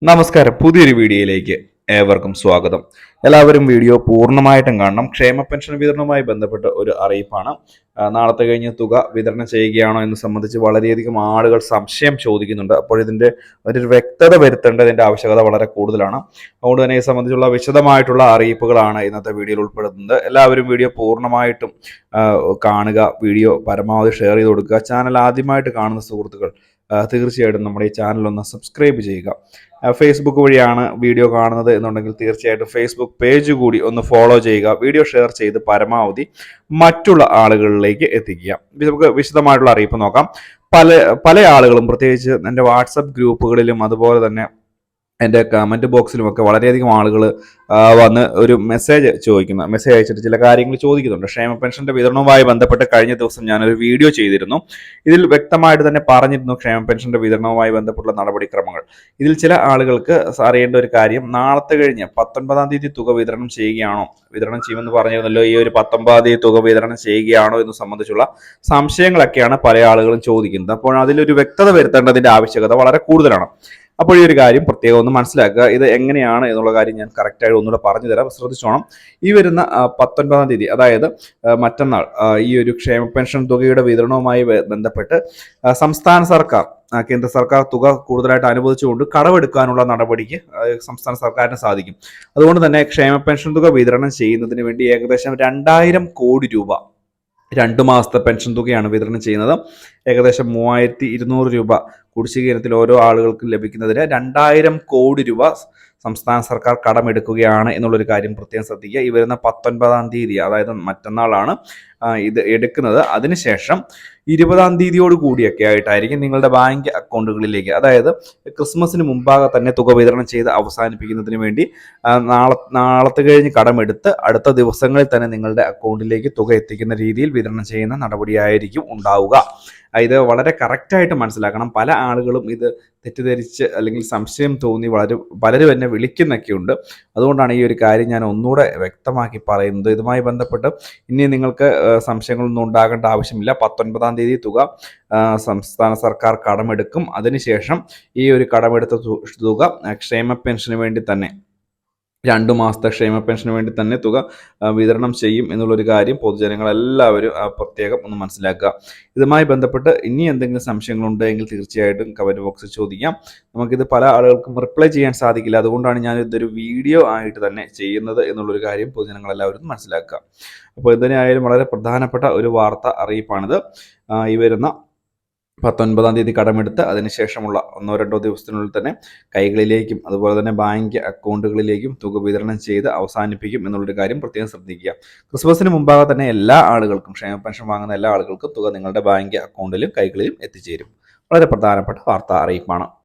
നമസ്കാരം. പുതിയൊരു വീഡിയോയിലേക്ക് ഏവർക്കും സ്വാഗതം. എല്ലാവരും വീഡിയോ പൂർണ്ണമായിട്ടും കാണണം. ക്ഷേമ പെൻഷൻ വിതരണവുമായി ബന്ധപ്പെട്ട ഒരു അറിയിപ്പാണ്. നാളത്തെ കഴിഞ്ഞ് തുക വിതരണം ചെയ്യുകയാണോ എന്ന് സംബന്ധിച്ച് വളരെയധികം ആളുകൾ സംശയം ചോദിക്കുന്നുണ്ട്. അപ്പോൾ ഇതിന്റെ ഒരു വ്യക്തത വരുത്തേണ്ടതിന്റെ ആവശ്യകത വളരെ കൂടുതലാണ്. അതുകൊണ്ട് തന്നെ ഇത് സംബന്ധിച്ചുള്ള വിശദമായിട്ടുള്ള അറിയിപ്പുകളാണ് ഇന്നത്തെ വീഡിയോയിൽ ഉൾപ്പെടുത്തുന്നത്. എല്ലാവരും വീഡിയോ പൂർണ്ണമായിട്ടും കാണുക, വീഡിയോ പരമാവധി ഷെയർ ചെയ്ത് കൊടുക്കുക. ചാനൽ ആദ്യമായിട്ട് കാണുന്ന സുഹൃത്തുക്കൾ തീർച്ചയായിട്ടും നമ്മുടെ ഈ ചാനൽ ഒന്ന് സബ്സ്ക്രൈബ് ചെയ്യുക. ഫേസ്ബുക്ക് വഴിയാണ് വീഡിയോ കാണുന്നത് എന്നുണ്ടെങ്കിൽ തീർച്ചയായിട്ടും ഫേസ്ബുക്ക് പേജ് കൂടി ഒന്ന് ഫോളോ ചെയ്യുക. വീഡിയോ ഷെയർ ചെയ്ത് പരമാവധി മറ്റുള്ള ആളുകളിലേക്ക് എത്തിക്കുക. നമുക്ക് വിശദമായിട്ടുള്ള അറിയിപ്പ് നോക്കാം. പല പല ആളുകളും പ്രത്യേകിച്ച് എൻ്റെ വാട്സപ്പ് ഗ്രൂപ്പുകളിലും അതുപോലെ തന്നെ എൻ്റെ കമൻറ്റ് ബോക്സിലുമൊക്കെ വളരെയധികം ആളുകൾ വന്ന് ഒരു മെസ്സേജ് അയച്ചിട്ട് ചില കാര്യങ്ങൾ ചോദിക്കുന്നുണ്ട്. ക്ഷേമ പെൻഷൻ്റെ വിതരണവുമായി ബന്ധപ്പെട്ട് കഴിഞ്ഞ ദിവസം ഞാനൊരു വീഡിയോ ചെയ്തിരുന്നു. ഇതിൽ വ്യക്തമായിട്ട് തന്നെ പറഞ്ഞിരുന്നു ക്ഷേമ പെൻഷൻ്റെ വിതരണവുമായി ബന്ധപ്പെട്ടുള്ള നടപടിക്രമങ്ങൾ. ഇതിൽ ചില ആളുകൾക്ക് അറിയേണ്ട ഒരു കാര്യം, നാളത്തെ കഴിഞ്ഞ് 19-ാം തീയതി തുക വിതരണം ചെയ്യുമെന്ന് പറഞ്ഞിരുന്നല്ലോ. ഈ ഒരു 19-ാം തീയതി തുക വിതരണം ചെയ്യുകയാണോ എന്ന് സംബന്ധിച്ചുള്ള സംശയങ്ങളൊക്കെയാണ് പല ആളുകളും ചോദിക്കുന്നത്. അപ്പോൾ അതിലൊരു വ്യക്തത വരുത്തേണ്ടതിൻ്റെ ആവശ്യകത വളരെ കൂടുതലാണ്. അപ്പോൾ ഈ ഒരു കാര്യം പ്രത്യേകം ഒന്ന് മനസ്സിലാക്കുക. ഇത് എങ്ങനെയാണ് എന്നുള്ള കാര്യം ഞാൻ കറക്റ്റായിട്ട് ഒന്നുകൂടെ പറഞ്ഞു തരാം, ശ്രദ്ധിച്ചോണം. ഈ വരുന്ന 19-ാം തീയതി, അതായത് മറ്റന്നാൾ, ഈ ഒരു ക്ഷേമ പെൻഷൻ തുകയുടെ വിതരണവുമായി ബന്ധപ്പെട്ട് സംസ്ഥാന സർക്കാർ, കേന്ദ്ര സർക്കാർ തുക കൂടുതലായിട്ട് അനുവദിച്ചുകൊണ്ട് കടമെടുക്കാനുള്ള നടപടിക്ക് സംസ്ഥാന സർക്കാരിന് സാധിക്കും. അതുകൊണ്ട് തന്നെ ക്ഷേമ പെൻഷൻ തുക വിതരണം ചെയ്യുന്നതിന് വേണ്ടി ഏകദേശം 2000 കോടി രൂപ 2 മാസത്തെ പെൻഷൻ തുകയാണ് വിതരണം ചെയ്യുന്നത്. ഏകദേശം 3200 രൂപ കുടിശ്ശിക ഇനത്തിൽ ഓരോ ആളുകൾക്കും ലഭിക്കുന്നതിന് 2000 കോടി രൂപ സംസ്ഥാന സർക്കാർ കടമെടുക്കുകയാണ് എന്നുള്ളൊരു കാര്യം പ്രത്യേകം ശ്രദ്ധിക്കുക. ഈ വരുന്ന 19-ാം തീയതി, അതായത് മറ്റന്നാളാണ് ഇത് എടുക്കുന്നത്. അതിനുശേഷം 20-ാം തീയതിയോട് കൂടിയൊക്കെ ആയിട്ടായിരിക്കും നിങ്ങളുടെ ബാങ്ക് അക്കൗണ്ടുകളിലേക്ക്, അതായത് ക്രിസ്മസിന് മുമ്പാകെ തന്നെ തുക വിതരണം ചെയ്ത് അവസാനിപ്പിക്കുന്നതിന് വേണ്ടി നാളത്തെ കഴിഞ്ഞ് കടമെടുത്ത് അടുത്ത ദിവസങ്ങളിൽ തന്നെ നിങ്ങളുടെ അക്കൗണ്ടിലേക്ക് തുക എത്തിക്കുന്ന രീതിയിൽ വിതരണം ചെയ്യുന്ന നടപടിയായിരിക്കും ഉണ്ടാവുക. ഇത് വളരെ കറക്റ്റായിട്ട് മനസ്സിലാക്കണം. പല ആളുകളും ഇത് തെറ്റിദ്ധരിച്ച് അല്ലെങ്കിൽ സംശയം തോന്നി പലരും എന്നെ വിളിക്കുന്നൊക്കെയുണ്ട്. അതുകൊണ്ടാണ് ഈ ഒരു കാര്യം ഞാൻ ഒന്നുകൂടെ വ്യക്തമാക്കി പറയുന്നത്. ഇതുമായി ബന്ധപ്പെട്ട് ഇനി നിങ്ങൾക്ക് സംശയങ്ങളൊന്നും ഉണ്ടാകേണ്ട ആവശ്യമില്ല. 19-ാം തീയതി തുക സംസ്ഥാന സർക്കാർ കടമെടുക്കും. അതിനുശേഷം ഈ ഒരു കടമെടുത്ത തുക ക്ഷേമ പെൻഷന് വേണ്ടി തന്നെ, 2 മാസത്തെ ക്ഷേമ പെൻഷന് വേണ്ടി തന്നെ തുക വിതരണം ചെയ്യും എന്നുള്ളൊരു കാര്യം പൊതുജനങ്ങളെല്ലാവരും പ്രത്യേകം ഒന്ന് മനസ്സിലാക്കുക. ഇതുമായി ബന്ധപ്പെട്ട് ഇനി എന്തെങ്കിലും സംശയങ്ങളുണ്ടെങ്കിൽ തീർച്ചയായിട്ടും കമൻറ്റ് ബോക്സിൽ ചോദിക്കാം. നമുക്കിത് പല ആളുകൾക്കും റിപ്ലൈ ചെയ്യാൻ സാധിക്കില്ല. അതുകൊണ്ടാണ് ഞാൻ ഇതൊരു വീഡിയോ ആയിട്ട് തന്നെ ചെയ്യുന്നത് എന്നുള്ളൊരു കാര്യം പൊതുജനങ്ങളെല്ലാവരും മനസ്സിലാക്കുക. അപ്പോൾ ഇതിനായാലും വളരെ പ്രധാനപ്പെട്ട ഒരു അറിയിപ്പാണിത്. ഈ വരുന്ന 19-ാം തീയതി കടമെടുത്ത് അതിനുശേഷമുള്ള 1-2 ദിവസത്തിനുള്ളിൽ തന്നെ കൈകളിലേക്കും അതുപോലെ തന്നെ ബാങ്ക് അക്കൗണ്ടുകളിലേക്കും തുക വിതരണം ചെയ്ത് അവസാനിപ്പിക്കും എന്നുള്ളൊരു കാര്യം പ്രത്യേകം ശ്രദ്ധിക്കുക. ക്രിസ്മസിന് മുമ്പാകെ തന്നെ എല്ലാ ആളുകൾക്കും, ക്ഷേമ പെൻഷൻ വാങ്ങുന്ന എല്ലാ ആളുകൾക്കും തുക നിങ്ങളുടെ ബാങ്ക് അക്കൗണ്ടിലും കൈകളിലും എത്തിച്ചേരും. വളരെ പ്രധാനപ്പെട്ട അറിയിപ്പാണ്.